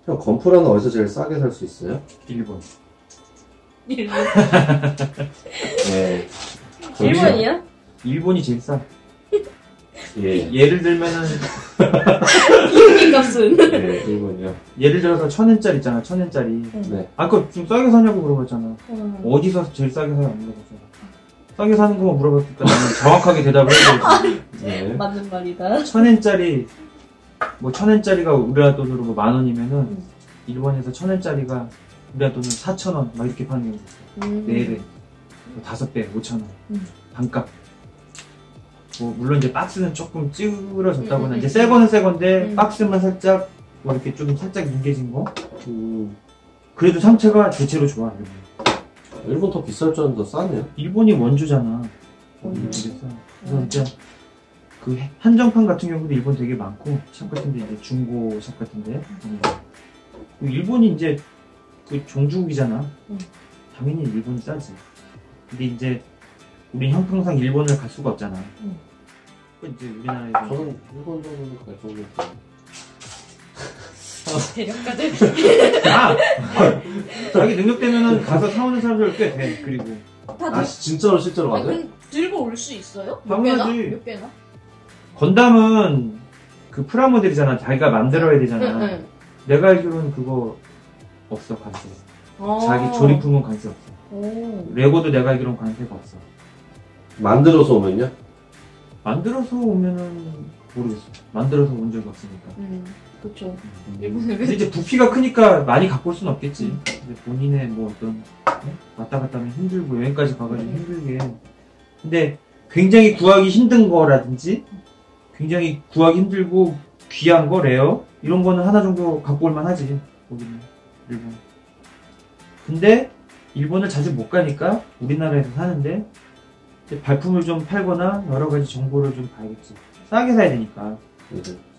형, 건프라는 어디서 제일 싸게 살 수 있어요? 일본. 일본. 네. 일본이요? 일본이 제일 싸. 예. 예를 들면은, 비행기 값은. 네, 일본이요. 예를 들어서 1000엔짜리 있잖아, 1000엔짜리. 네. 아까 좀 싸게 사냐고 물어봤잖아. 어디서 제일 싸게 사요? 안 물어봤잖아. 싸게 사는 거만 물어봤으니까 나는 정확하게 대답을 해야지. 네. 맞는 말이다. 1000엔짜리, 뭐 1000엔짜리가 우리나라 돈으로 뭐 10,000원이면은, 일본에서 1000엔짜리가 우리나라 돈으로 4,000원, 막 이렇게 파는 게 있어. 4배, 뭐 5배, 5,000원. 반값. 뭐, 물론 이제 박스는 조금 찌그러졌다거나, 이제 새 거는 새 건데, 박스만 살짝, 뭐 이렇게 좀 살짝 뭉개진 거? 그래도 상태가 대체로 좋아, 일본. 일본 더 비쌀 줄 알았는데 더 싸네요. 일본이 원조잖아. 그래서 이제, 그 한정판 같은 경우도 일본 되게 많고, 샵 같은데, 이제 중고 샵 같은데. 일본이 이제, 그 종주국이잖아. 당연히 일본이 싸지. 근데 이제, 우리 형평상 일본을 갈 수가 없잖아. 그 이제 우리나라에서. 저는 일본 정도는 갈 정도였어요. 대력가들. 자기 능력되면은 가서 사오는 사람들 꽤 돼. 그리고. 아, 진짜로 실제로 맞아요? 아니, 들고 올 수 있어요? 몇 개나? 당연하지. 몇 개나? 건담은 그 프라모델이잖아. 자기가 만들어야 되잖아. 응. 내가 알기로는 그거 없어, 관세. 자기 조립품은 관세 없어. 레고도 내가 알기로는 관세가 없어. 만들어서 오면요? 만들어서 오면은 모르겠어. 만들어서 온 적이 없으니까. 그쵸. 근데 이제 부피가 크니까 많이 갖고 올 수는 없겠지. 근데 본인의 뭐 어떤 왔다 갔다 하면 힘들고 여행까지 가가지고 힘들게. 근데 굉장히 구하기 힘든 거라든지 굉장히 구하기 힘들고 귀한 거, 레어 이런 거는 하나 정도 갖고 올만 하지. 거기는 일본. 근데 일본을 자주 못 가니까 우리나라에서 사는데 발품을 좀 팔거나 여러 가지 정보를 좀 봐야겠지. 싸게 사야 되니까.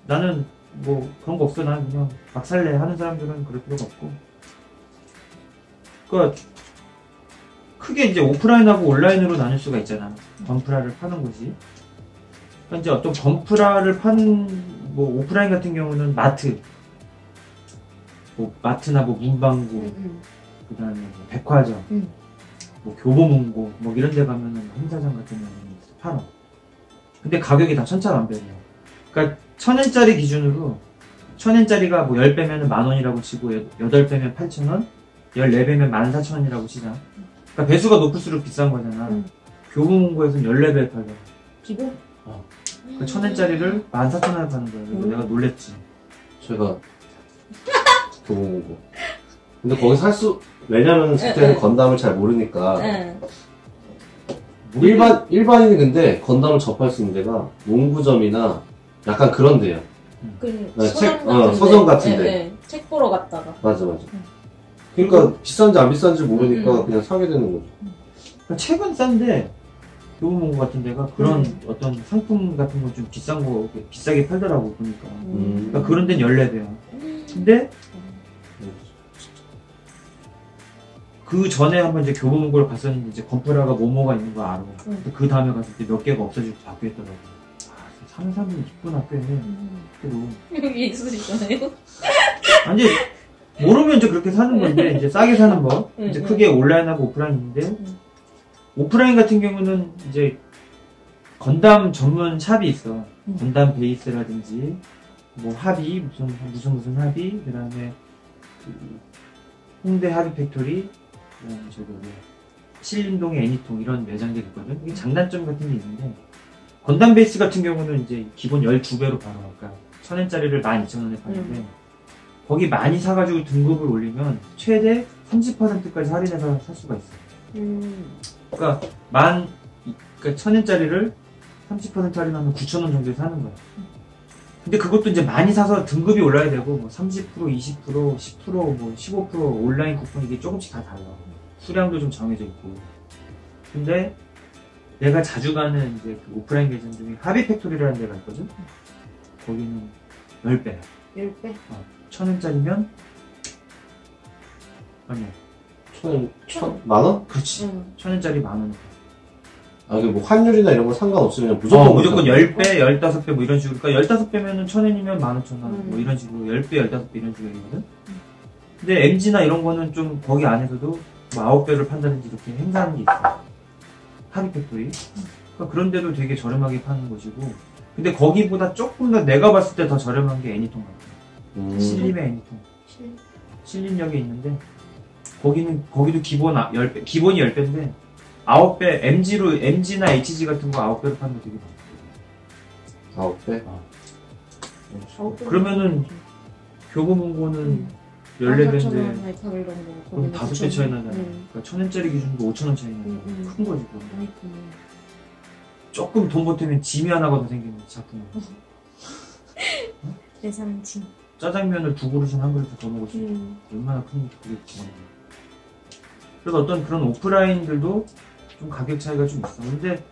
나는 뭐 그런 거 없어. 난 그냥 막 살래 하는 사람들은 그럴 필요가 없고. 그러니까 크게 이제 오프라인하고 온라인으로 나눌 수가 있잖아. 건프라를 파는 곳이. 그러니까 이제 어떤 건프라를 파는 뭐 오프라인 같은 경우는 마트, 뭐 마트나 뭐 문방구, 그다음에 뭐 백화점, 뭐 교보문고 뭐 이런 데 가면은 행사장 같은 경우는 팔아. 근데 가격이 다 천차만별이야. 그러니까 1000엔짜리 기준으로 1000엔짜리가 뭐 10배면 10,000원이라고 치고 8배면 8,000원, 14배면 14,000원이라고 치자. 그러니까 배수가 높을수록 비싼 거잖아. 교보문고에서는 14배 팔려. 기본? 그 1000엔짜리를 14,000원에 파는 거야. 그래서 내가 놀랬지. 제가 교보문고. 근데 거기 왜냐면 그때는 건담을 잘 모르니까. 일반인이 근데 건담을 접할 수 있는 데가 문구점이나 약간 그런 데요. 서점 같은 데. 책 보러 갔다가. 맞아. 그러니까 비싼지 안 비싼지 모르니까 그냥 사게 되는 거죠. 그러니까 책은 싼데 교보문고 같은 데가 그런 어떤 상품 같은 건 좀 비싼 거 비싸게 팔더라고 보니까. 그러니까 그런 데는 14배야. 근데 그 전에 한번 이제 교보문고를 갔었는데 이제 건프라가 뭐뭐가 있는 거 알아. 그 다음에 갔을 때 몇 개가 없어지고 바뀌었더라고. 사는 사람들이 있구나 꽤. 여기 있으시잖아요. 아니 모르면 이제 그렇게 사는 건데 이제 싸게 사는 법. 이제 크게 온라인하고 오프라인인데 오프라인 같은 경우는 이제 건담 전문 샵이 있어. 건담 베이스라든지 뭐 합의 무슨 합의 그다음에 홍대 합의 팩토리 그다음에 저기 신림동에 애니통 이런 매장들이 있거든. 이게 장단점 같은 게 있는데 건담 베이스 같은 경우는 이제 기본 12배로 팔아. 그러니까 1000엔짜리를 12,000원에 파는데 거기 많이 사가지고 등급을 올리면 최대 30%까지 할인해서 살 수가 있어. 그러니까 1000엔짜리를 30% 할인하면 9,000원 정도에 사는 거야. 근데 그것도 이제 많이 사서 등급이 올라야 되고 뭐 30%, 20%, 10%, 뭐 15% 온라인 쿠폰 이게 조금씩 다 달라. 수량도 좀 정해져 있고. 근데 내가 자주 가는 이제 그 오프라인 매장 중에 하비 팩토리라는 데가 있거든. 거기는 10배야. 10배? 1000엔짜리면 아니야. 10,000원? 그렇지. 1000엔짜리 10,000원. 아, 그 뭐 환율이나 이런 거 상관없이 그냥 무조건. 무조건 10배, 15배 뭐 이런 식으로. 그러니까 15배면은 1000엔이면 15,000원. 뭐 이런 식으로 10배, 15배 이런 식으로 얘기거든. 근데 MG나 이런 거는 좀 거기 안에서도 뭐 9배를 판다든지 이렇게 행사하는 게 있어요. 하비 팩토리. 그러니까 그런데도 되게 저렴하게 파는 곳이고, 근데 거기보다 조금 더 내가 봤을 때 더 저렴한 게 애니통 같아요. 신림의 애니통. 신림역에 있는데, 거기도 기본이 10배인데, 9배, MG나 HG 같은 거 9배로 파는 거 되게 많아요. 9배? 그러면은, 교보문고는 14배인데, 이런 거. 그럼 5배 차이 나잖아요. 그러니까 1000원짜리 기준으로 5,000원 차이 나요. 큰 거지, 그럼. 조금 돈 보태면 짐이 하나가 더 생기는 작품은. 대상진. 짜장면을 2그릇은 한 그릇 더 먹을 수 있고, 얼마나 큰 그게 그만이에요. 그래서 어떤 그런 오프라인들도 좀 가격 차이가 좀 있어. 근데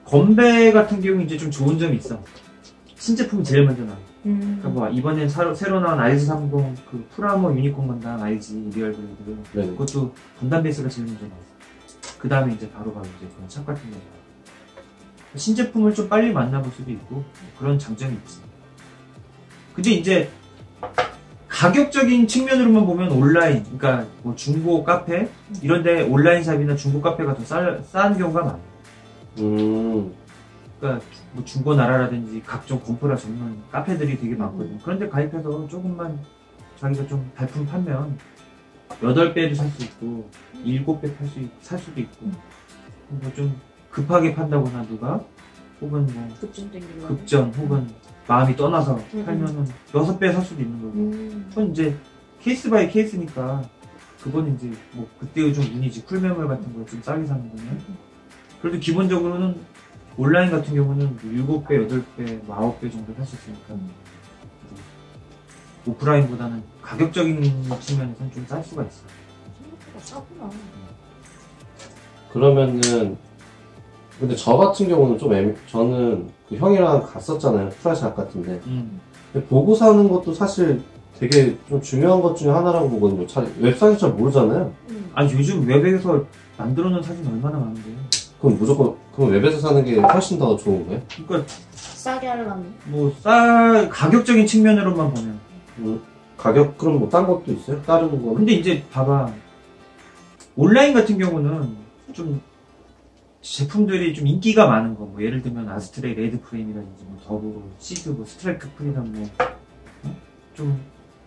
건배 같은 경우는 이제 좀 좋은 점이 있어. 신제품이 제일 먼저 나와. 그러니까 뭐 이번엔 새로 나온 RG30 그 프라모 유니콘 건담 RG 리얼 브레이드. 네. 그것도 분단 베이스가 제일 먼저 나왔어. 그 다음에 이제 바로 이제 그런 샵 같은 거. 신제품을 좀 빨리 만나볼 수도 있고 그런 장점이 있지. 근데 이제 가격적인 측면으로만 보면 온라인, 그러니까 뭐 중고 카페 이런데 온라인 샵이나 중고 카페가 더 싼 경우가 많아요. 그러니까 뭐 중고 나라라든지 각종 건프라 전문 카페들이 되게 많거든요. 그런데 가입해서 조금만 자기가 좀 발품 팔면 8배도 살 수 있고 7배 살 수도 있고 뭐 좀 급하게 판다거나 누가 혹은 뭐 급전 혹은 마음이 떠나서 팔면은 6배 살 수도 있는 거고. 그건 이제 케이스 바이 케이스니까 그거는 이제 뭐 그때의 좀 운이지. 쿨매물 같은 거 좀 싸게 사는 거는. 그래도 기본적으로는 온라인 같은 경우는 7배, 8배, 뭐 9배 정도 살 수 있으니까 오프라인보다는 가격적인 측면에서는 좀 쌀 수가 있어요. 생각보다 싸구나. 그러면은 근데 저 같은 경우는 좀 저는 그 형이랑 갔었잖아요. 프라샵 같은데. 근데 보고 사는 것도 사실 되게 좀 중요한 것 중에 하나라고 보거든요. 웹사이트 잘 모르잖아요. 아니 요즘 웹에서 만들어 놓은 사진 얼마나 많은데. 그럼 그럼 웹에서 사는 게 훨씬 더 좋은 거예요? 그러니까 싸게 하려면 뭐 가격적인 측면으로만 보면. 가격 그럼 뭐 딴 것도 있어요? 다른 거는? 근데 이제 봐봐. 온라인 같은 경우는 좀 제품들이 좀 인기가 많은 거, 뭐 예를 들면 아스트레이 레드 프레임이라든지 뭐 더블로 시드 뭐 스트라이크 프리덤 뭐 좀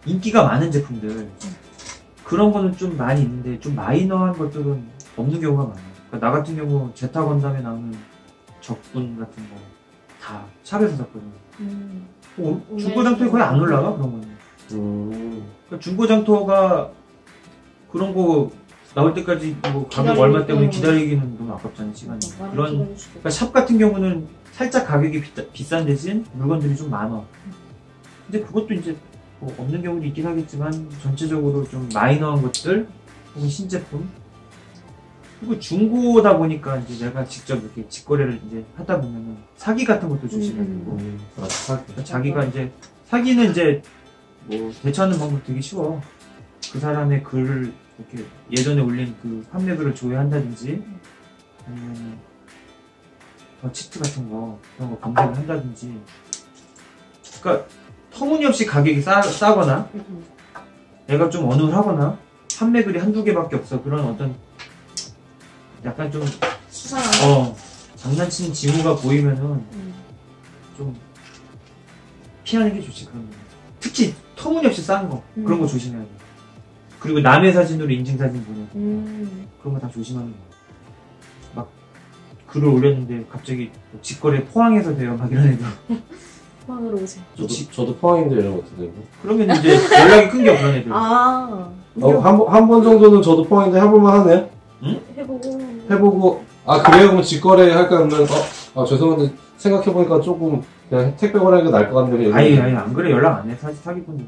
인기가 많은 제품들 그런 거는 좀 많이 있는데 좀 마이너한 것들은 없는 경우가 많아요. 그러니까 나 같은 경우 제타 건담에 나오는 적군 같은 거 다 샵에서 샀거든요. 중고 장터에 거의 안 올라가 그런 거는. 그러니까 중고 장터가 그런 거 나올 때까지 뭐 가격 얼마 때문에 기다리기는 너무 아깝잖아요, 시간이. 그러니까 샵 같은 경우는 살짝 가격이 비싼 대신 물건들이 좀 많아. 근데 그것도 이제 뭐 없는 경우도 있긴 하겠지만 전체적으로 좀 마이너한 것들 혹은 신제품 그리고 중고다 보니까 이제 내가 직접 이렇게 직거래를 이제 하다 보면은 사기 같은 것도 조심해야 되고. 그러니까 자기가 이제 사기는 이제 뭐 대처하는 방법 되게 쉬워. 그 사람의 글을 이렇게 예전에 올린 그 판매글을 조회한다든지 아니면 더 치트 같은 거 그런 거 검색을 한다든지. 그러니까 터무니없이 가격이 싸거나 내가 좀 어눌하거나 판매글이 한두 개밖에 없어. 그런 어떤 약간 좀 수상한 장난치는 징후가 보이면은 좀 피하는 게 좋지. 그런 거. 특히 터무니없이 싼 거 그런 거 조심해야 돼. 그리고 남의 사진으로 인증사진 보내고 그런 거 다 조심하는 거야. 막 글을 올렸는데 갑자기 직거래 포항에서 돼요 막 이런 애들. 포항으로 오세요. 저도 포항인데 이런 거 같은데. 그러면 이제 연락이 끊겨 그런 애들. 한 번 정도는 저도 포항인데 해볼만 하네요. 응? 해보고 그래요? 그럼 직거래 할까 하면 죄송한데 생각해보니까 조금 그냥 택배 거래하는 게 나을 것 같네요. 아니 안 그래. 연락 안 해. 사기꾼들.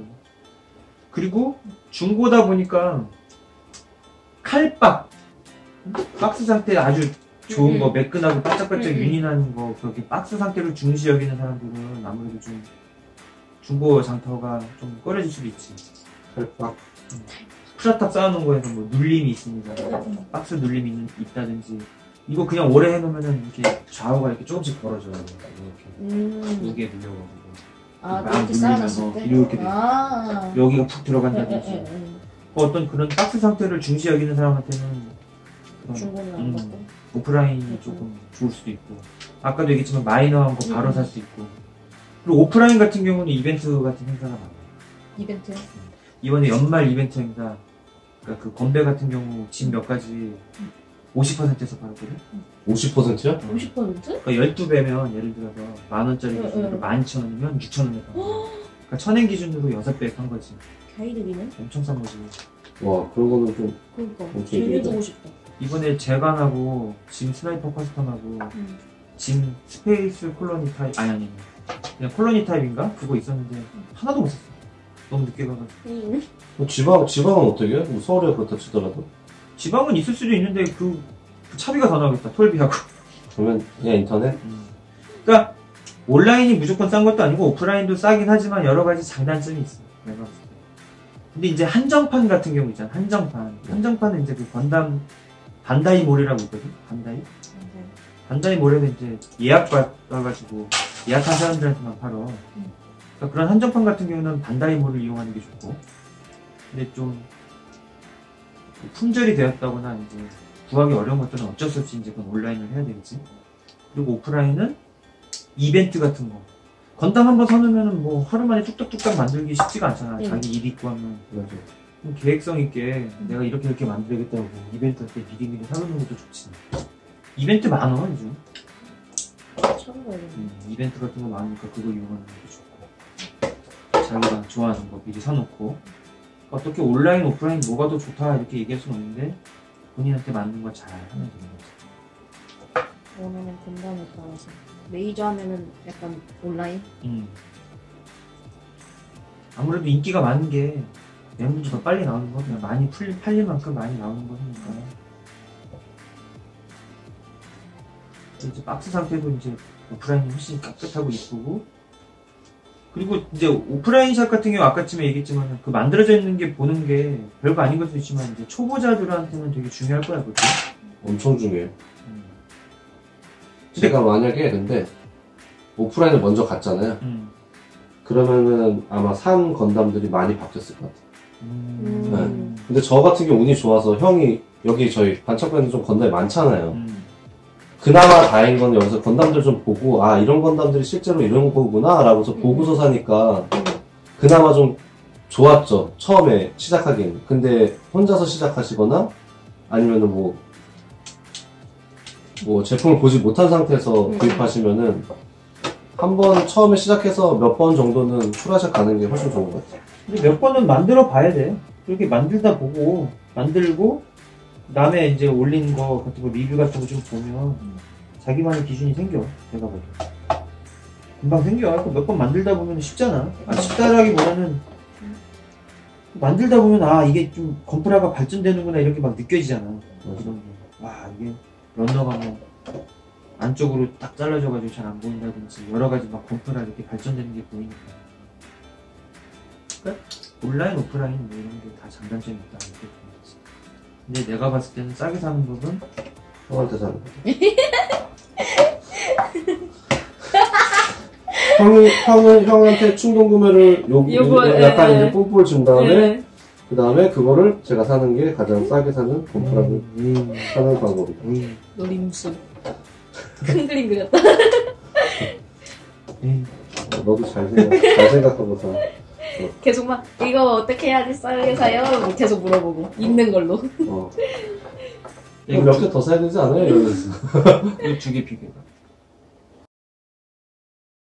그리고 중고다 보니까 칼박 박스 상태 아주 좋은 거 매끈하고 반짝반짝 윤이 나는 거 그렇게 박스 상태를 중시 여기는 사람들은 아무래도 좀 중고 장터가 좀 꺼려질 수도 있지. 칼박 프라탑 쌓아놓은 거에서 뭐 눌림이 있습니다. 박스 눌림이 있다든지 이거 그냥 오래 해놓으면은 이렇게 좌우가 이렇게 조금씩 벌어져요. 이렇게 무게 눌려가지고 이렇게 쌓아놨을 때? 이렇게 돼. 여기가 푹 들어간다든지 어떤 그런 박스 상태를 중시 여기는 사람한테는 그런, 중고는 안 받고. 오프라인이 조금 좋을 수도 있고, 아까도 얘기했지만 마이너한 거 바로 살 수 있고, 그리고 오프라인 같은 경우는 이벤트 같은 행사가 많아요. 이벤트요? 이번에 연말 이벤트 행사, 그러니까 그 건배 같은 경우 집 몇 가지 50%에서 팔았거든? 50%요? 50%? 그러니까 12배면 예를 들어서 만원짜리 기준으로 12,000원이면 6,000원에 팔아. 그러니까 천엔 기준으로 6배 판 거지. 가이드기는? 엄청 싼 거지. 와, 그런 거는 좀 그러니까. 엄청 제일 이득이다. 주고 싶다. 이번에 제관하고 짐 스나이퍼 커스텀하고 짐 스페이스 콜로니 타입, 아니. 그냥 콜로니 타입인가? 그거 있었는데 하나도 못 샀어. 너무 늦게 가가지고. 지방은 어떻게 해요? 뭐 서울에 그렇다 치더라도. 지방은 있을 수도 있는데 그 차비가 더 나오겠다. 톨비하고. 그러면 그냥 인터넷? 그러니까 온라인이 무조건 싼 것도 아니고 오프라인도 싸긴 하지만 여러 가지 장단점이 있어. 내가 봤을 때. 근데 이제 한정판 같은 경우 있잖아. 한정판. 한정판은 이제 그 건담 반다이 몰이라고 있거든. 반다이. 반다이 몰에는 이제 예약 받아가지고 예약한 사람들한테만 팔어. 그러니까 그런 한정판 같은 경우는 반다이 몰을 이용하는 게 좋고. 근데 좀 품절이 되었다거나 이제 구하기 어려운 것들은 어쩔 수 없이 이제 그건 온라인을 해야 되겠지. 그리고 오프라인은 이벤트 같은 거. 건담 한번 사놓으면은 뭐 하루 만에 뚝딱뚝딱 만들기 쉽지가 않잖아. 자기 일 있고 하면. 맞아. 좀 계획성 있게 내가 이렇게 만들겠다고 이벤트 할 때 미리미리 사놓는 것도 좋지. 이벤트 많아, 요즘. 이벤트 같은 거 많으니까 그거 이용하는 것도 좋고. 자기가 좋아하는 거 미리 사놓고. 어떻게 온라인, 오프라인 뭐가 더 좋다 이렇게 얘기할 수는 없는데 본인한테 맞는 걸 잘 하면 되는 거지. 원하는 건담에 따라서. 메이저 하면은 약간 온라인? 아무래도 인기가 많은 게 내용도 더 빨리 나오는 거, 그냥 많이 팔릴 만큼 많이 나오는 거니까. 이제 박스 상태도 이제 오프라인이 훨씬 깨끗하고 이쁘고, 그리고 이제 오프라인 샵 같은 경우 아까쯤에 얘기했지만 그 만들어져 있는 게 보는 게 별거 아닌 걸 수도 있지만 이제 초보자들한테는 되게 중요할 거야, 그렇지? 엄청 중요해요. 제가 만약에 근데 오프라인을 먼저 갔잖아요. 그러면은 아마 산 건담들이 많이 바뀌었을 것 같아요. 네. 근데 저 같은 경우 운이 좋아서 형이 여기 저희 반짝반에 좀 건담이 많잖아요. 그나마 다행인 건 여기서 건담들 좀 보고 아 이런 건담들이 실제로 이런 거구나 라고서 보고서 사니까 그나마 좀 좋았죠. 처음에 시작하기엔. 근데 혼자서 시작하시거나 아니면은 뭐 제품을 보지 못한 상태에서 구입하시면은 한 번 처음에 시작해서 몇 번 정도는 출하샷 가는 게 훨씬 좋은 것 같아요. 근데 몇 번은 만들어 봐야 돼. 그렇게 만들다 보고 만들고 남의 이제 올린 거 같은 거 리뷰 같은 거 좀 보면 자기만의 기준이 생겨. 내가 봐도 금방 생겨. 몇 번 만들다 보면 쉽잖아. 쉽다라기보다는 만들다 보면 아 이게 좀 건프라가 발전되는구나 이렇게 막 느껴지잖아. 와 이게 런너가 뭐 안쪽으로 딱 잘라져가지고 잘 안 보인다든지 여러 가지 막 건프라 이렇게 발전되는 게 보이니까. 그러니까 온라인, 오프라인 뭐 이런 게 다 장단점이 있다 이렇게 보는 거지. 근데 내가 봤을 때는 싸게 사는 법은 형한테 사는 거. 형한테 충동 구매를 약간 이제 뽐뿌를 준 다음에 그 다음에 그거를 제가 사는 게 가장 싸게 사는 건프라를 사는 방법이다. 노림수. 큰 그림 그렸다. 너도 잘 생각하고 사. 계속 막 이거 어떻게 해야지 싸게 사요? 뭐 계속 물어보고 있는 걸로. 몇 개 더 사야 되지 않아요? 이러면서. 이거 2개 비교가.